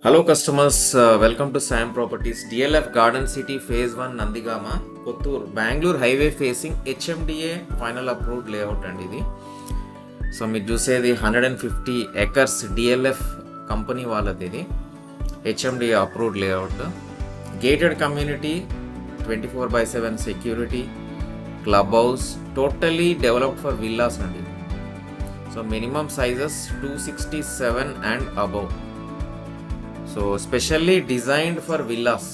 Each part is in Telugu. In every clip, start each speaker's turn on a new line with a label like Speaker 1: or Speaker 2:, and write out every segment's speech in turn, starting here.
Speaker 1: Hello customers, welcome to Sam Properties. DLF Garden City Phase 1 Nandigama, Kottur, Bangalore Highway facing HMDA final approved layout and idi. So me do say the 150 acres DLF company వాళ్ళది ఇది HMDA approved layout. Gated community, 24/7 security, clubhouse, totally developed for villas and so minimum sizes 267 and above. So specially designed for villas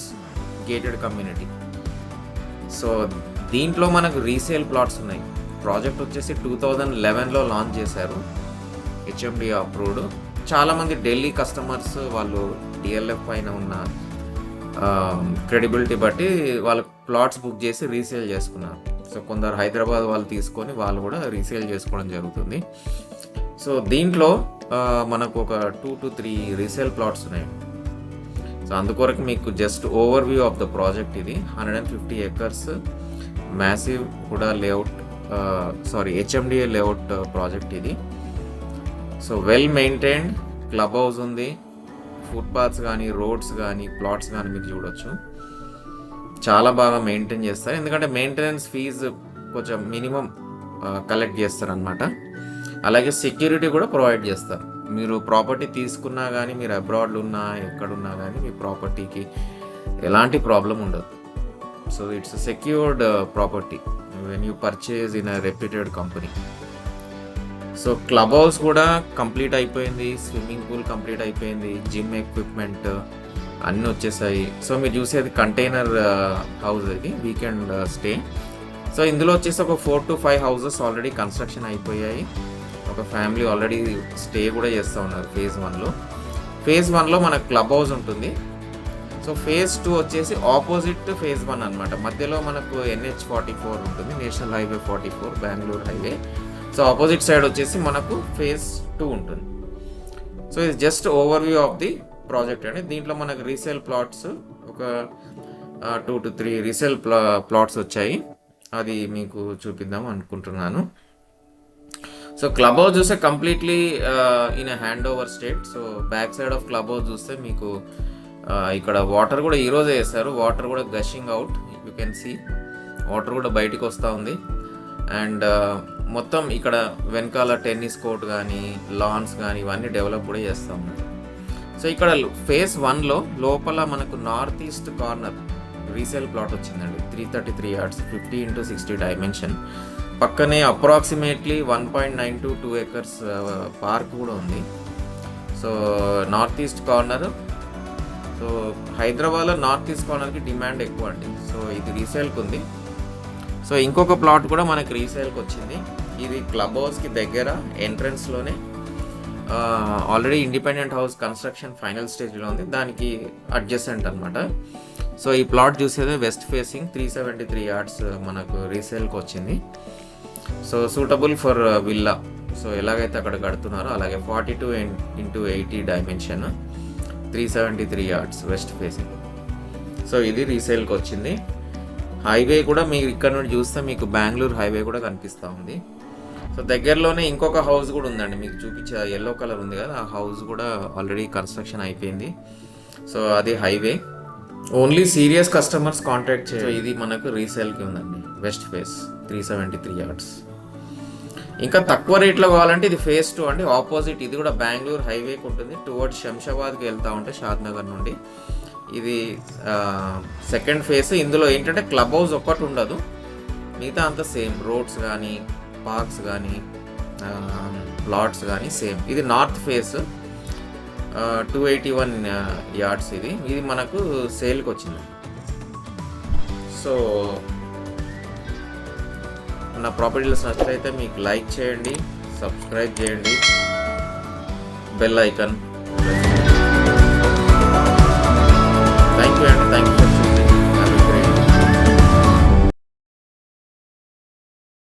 Speaker 1: gated community. So దీంట్లో మనకు రీసేల్ ప్లాట్స్ ఉన్నాయి. ప్రాజెక్ట్ వచ్చేసి 2011లో లాంచ్ చేశారు, హెచ్ఎండిఏ అప్రూవ్డ్. చాలామంది ఢిల్లీ కస్టమర్స్ వాళ్ళు డిఎల్ఎఫ్ పైన ఉన్న క్రెడిబిలిటీ బట్టి వాళ్ళ ప్లాట్స్ బుక్ చేసి రీసేల్ చేసుకున్నారు. సో కొందరు హైదరాబాద్ వాళ్ళు తీసుకొని వాళ్ళు కూడా రీసేల్ చేసుకోవడం జరుగుతుంది. సో దీంట్లో మనకు ఒక 2 to 3 రీసేల్ ప్లాట్స్ ఉన్నాయి. సో అందుకొరకు మీకు just over view of the project. ఇది 150 acres మ్యాసివ్ కూడా లేఅవుట్, హెచ్ఎండిఏ లేఅవుట్ ప్రాజెక్ట్ ఇది. So well maintained club house ఉంది, ఫుట్పాత్స్ కానీ రోడ్స్ కానీ ప్లాట్స్ కానీ మీరు చూడొచ్చు. చాలా బాగా మెయింటైన్ చేస్తారు, ఎందుకంటే మెయింటెనెన్స్ ఫీజు కొంచెం మినిమం కలెక్ట్ చేస్తారనమాట. అలాగే సెక్యూరిటీ కూడా ప్రొవైడ్ చేస్తారు. మీరు ప్రాపర్టీ తీసుకున్నా కానీ, మీరు అబ్రాడ్లో ఉన్నా ఎక్కడున్నా కానీ మీ ప్రాపర్టీకి ఎలాంటి ప్రాబ్లం ఉండదు. So it's secured property when you purchase in a reputed company. So club house కూడా కంప్లీట్ అయిపోయింది, స్విమ్మింగ్ పూల్ కంప్లీట్ అయిపోయింది, జిమ్ ఎక్విప్మెంట్ అన్నీ వచ్చేసాయి. సో మీరు చూసేది కంటైనర్ హౌస్, ఇది వీకెండ్ స్టే. సో ఇందులో వచ్చేసి ఒక 4 to 5 houses ఆల్రెడీ కన్స్ట్రక్షన్ అయిపోయాయి. ఒక ఫ్యామిలీ ఆల్రెడీ స్టే కూడా చేస్తూ ఉన్నారు Phase 1లో. Phase 1లో మనకు క్లబ్ హౌస్ ఉంటుంది. సో Phase 2 వచ్చేసి ఆపోజిట్ Phase 1 అనమాట. మధ్యలో మనకు NH44 ఉంటుంది, national highway 44 Bengaluru highway. So opposite side వచ్చేసి మనకు Phase 2 ఉంటుంది. సో ఇది just over view of the project అండి. దీంట్లో మనకు రీసేల్ ప్లాట్స్ ఒక 2 to 3 రీసేల్ ప్లాట్స్ వచ్చాయి. అది మీకు చూపిద్దాం అనుకుంటున్నాను. సో క్లబ్ హౌస్ చూస్తే completely in hand over state. So back side of club house చూస్తే మీకు ఇక్కడ వాటర్ కూడా ఈరోజే వేస్తారు. వాటర్ కూడా gushing out, you can see water కూడా బయటికి వస్తూ ఉంది. అండ్ మొత్తం ఇక్కడ వెనకాల టెన్నిస్ కోర్ట్ కానీ లాన్స్ కానీ ఇవన్నీ డెవలప్ కూడా చేస్తూ ఉన్నారు. సో ఇక్కడ Phase 1లో లోపల మనకు north east corner resale plot వచ్చిందండి, 333 yards, 50 into 60 డైమెన్షన్. పక్కనే అప్రాక్సిమేట్లీ 1.9 to 2 acres పార్క్ కూడా ఉంది. So north east corner, so హైదరాబాద్లో నార్త్ ఈస్ట్ కార్నర్కి డిమాండ్ ఎక్కువ అండి. సో ఇది రీసేల్కి ఉంది. సో ఇంకొక ప్లాట్ కూడా మనకి రీసేల్కి వచ్చింది. ఇది క్లబ్ హౌస్కి దగ్గర ఎంట్రన్స్లోనే already independent house construction final స్టేజ్లో ఉంది, దానికి అడ్జసెంట్ అనమాట. సో ఈ ప్లాట్ చూసేది వెస్ట్ ఫేసింగ్ 373 yards మనకు రీసేల్కి వచ్చింది. So suitable for villa. So ఎలాగైతే అక్కడ కడుతున్నారో అలాగే 42 into 80 dimension, 373 yards west facing. So ఇది రీసేల్కి వచ్చింది. హైవే కూడా మీరు ఇక్కడ నుండి చూస్తే మీకు బెంగళూరు హైవే కూడా కనిపిస్తూ ఉంది. సో దగ్గరలోనే ఇంకొక హౌస్ కూడా ఉందండి, మీకు చూపించే ఎల్లో కలర్ ఉంది కదా, ఆ హౌస్ కూడా ఆల్రెడీ కన్స్ట్రక్షన్ అయిపోయింది. సో అది highway. Only serious customers contact చేయాలి. ఇది మనకు రీసేల్కి ఉందండి, వెస్ట్ ఫేస్ 373 yards. ఇంకా తక్కువ రేట్లో కావాలంటే ఇది Phase 2 అండి, ఆపోజిట్. ఇది కూడా బెంగళూరు హైవేకి ఉంటుంది, టువర్డ్స్ శంషాబాద్కి వెళ్తూ ఉంటే షాద్నగర్ నుండి. ఇది సెకండ్ ఫేస్. ఇందులో ఏంటంటే క్లబ్ హౌస్ ఒక్కటి ఉండదు, మిగతా అంతా సేమ్. రోడ్స్ కానీ పార్క్స్ కానీ ప్లాట్స్ కానీ సేమ్. ఇది నార్త్ ఫేస్ 281 yards. ఇది మనకు సేల్కి వచ్చింది. సో నా ప్రాపర్టీస్ నచ్చితే మీకు లైక్ చేయండి, సబ్స్క్రైబ్ చేయండి, బెల్ ఐకాన్. థ్యాంక్ యూ అండి, థ్యాంక్ యూ.